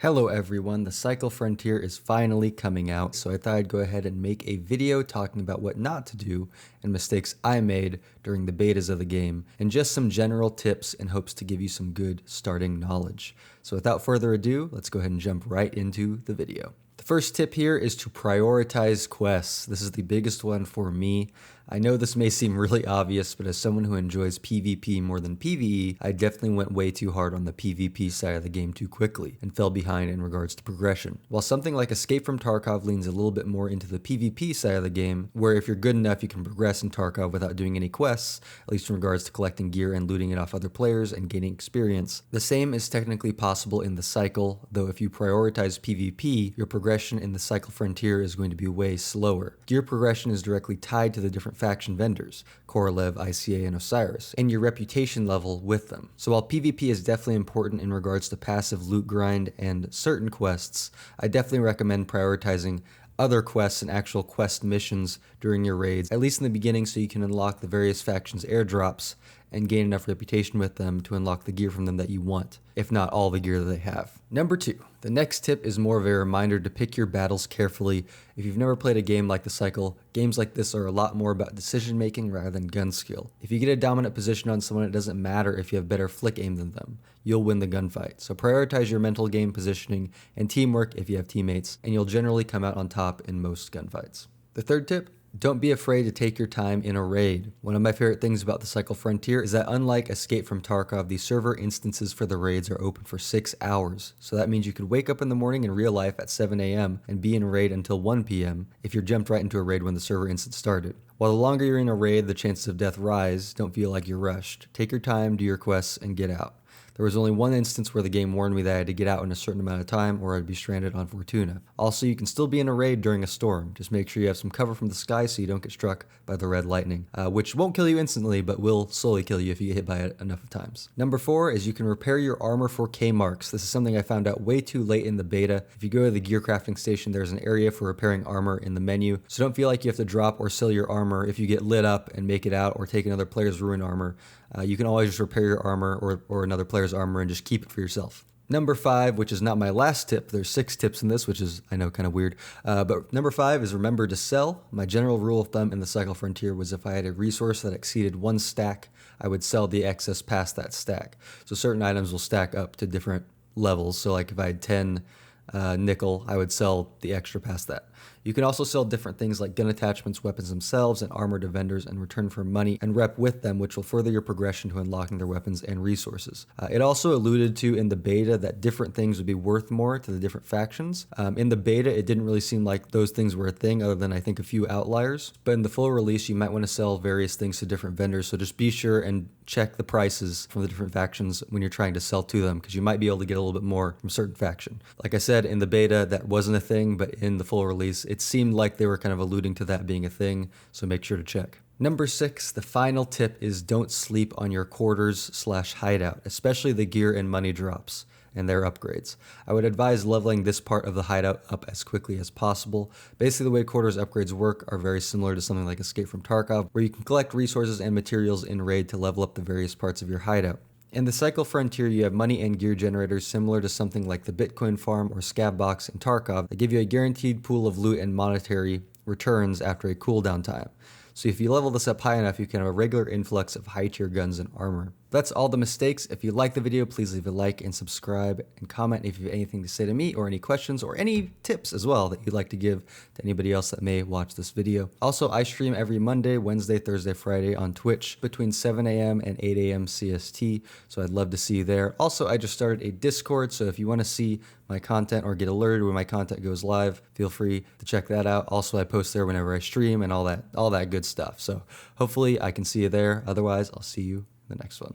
Hello everyone, the Cycle Frontier is finally coming out, so I thought I'd go ahead and make a video talking about what not to do and mistakes I made during the betas of the game, and just some general tips in hopes to give you some good starting knowledge. So without further ado, let's go ahead and jump right into the video. The first tip here is to prioritize quests. This is the biggest one for me. I know this may seem really obvious, but as someone who enjoys PvP more than PvE, I definitely went way too hard on the PvP side of the game too quickly and fell behind in regards to progression. While something like Escape from Tarkov leans a little bit more into the PvP side of the game, where if you're good enough you can progress in Tarkov without doing any quests, at least in regards to collecting gear and looting it off other players and gaining experience. The same is technically possible in the Cycle, though if you prioritize PvP, your progression in the Cycle Frontier is going to be way slower. Gear progression is directly tied to the different faction vendors, Korolev, ICA, and Osiris, and your reputation level with them. So while PvP is definitely important in regards to passive loot grind and certain quests, I definitely recommend prioritizing other quests and actual quest missions during your raids, at least in the beginning, so you can unlock the various factions' airdrops and gain enough reputation with them to unlock the gear from them that you want, if not all the gear that they have. Number 2, the next tip is more of a reminder to pick your battles carefully. If you've never played a game like the Cycle, games like this are a lot more about decision making rather than gun skill. If you get a dominant position on someone, it doesn't matter if you have better flick aim than them. You'll win the gunfight. So prioritize your mental game positioning and teamwork if you have teammates, and you'll generally come out on top in most gunfights. The third tip, don't be afraid to take your time in a raid. One of my favorite things about the Cycle Frontier is that unlike Escape from Tarkov, the server instances for the raids are open for 6 hours. So that means you could wake up in the morning in real life at 7 a.m. and be in a raid until 1 p.m. if you're jumped right into a raid when the server instance started. While the longer you're in a raid, the chances of death rise. Don't feel like you're rushed. Take your time, do your quests, and get out. There was only one instance where the game warned me that I had to get out in a certain amount of time or I'd be stranded on Fortuna. Also, you can still be in a raid during a storm. Just make sure you have some cover from the sky so you don't get struck by the red lightning, which won't kill you instantly, but will slowly kill you if you get hit by it enough times. Number 4 is you can repair your armor for K marks. This is something I found out way too late in the beta. If you go to the gear crafting station, there's an area for repairing armor in the menu, so don't feel like you have to drop or sell your armor if you get lit up and make it out or take another player's ruined armor. You can always just repair your armor or another player's armor and just keep it for yourself. Number 5, which is not my last tip, there's 6 tips in this, which is, I know, kind of weird, but number 5 is remember to sell. My general rule of thumb in the Cycle Frontier was if I had a resource that exceeded 1 stack, I would sell the excess past that stack. So certain items will stack up to different levels, so like if I had 10 nickel, I would sell the extra past that. You can also sell different things like gun attachments, weapons themselves, and armor to vendors in return for money and rep with them, which will further your progression to unlocking their weapons and resources. It also alluded to in the beta that different things would be worth more to the different factions. In the beta, it didn't really seem like those things were a thing other than I think a few outliers. But in the full release, you might want to sell various things to different vendors, so just be sure and check the prices from the different factions when you're trying to sell to them, because you might be able to get a little bit more from a certain faction. Like I said, in the beta, that wasn't a thing, but in the full release, it seemed like they were kind of alluding to that being a thing, so make sure to check. Number 6, the final tip is don't sleep on your quarters/hideout, especially the gear and money drops and their upgrades. I would advise leveling this part of the hideout up as quickly as possible. Basically, the way quarters upgrades work are very similar to something like Escape from Tarkov, where you can collect resources and materials in raid to level up the various parts of your hideout. In the Cycle Frontier, you have money and gear generators similar to something like the Bitcoin farm or Scab box in Tarkov that give you a guaranteed pool of loot and monetary returns after a cooldown time. So if you level this up high enough, you can have a regular influx of high tier guns and armor. That's all the mistakes. If you like the video, please leave a like and subscribe and comment if you have anything to say to me or any questions or any tips as well that you'd like to give to anybody else that may watch this video. Also, I stream every Monday, Wednesday, Thursday, Friday on Twitch between 7 a.m. and 8 a.m. CST, so I'd love to see you there. Also, I just started a Discord, so if you want to see my content or get alerted when my content goes live, feel free to check that out. Also, I post there whenever I stream and all that good stuff. So hopefully I can see you there. Otherwise, I'll see you in the next one.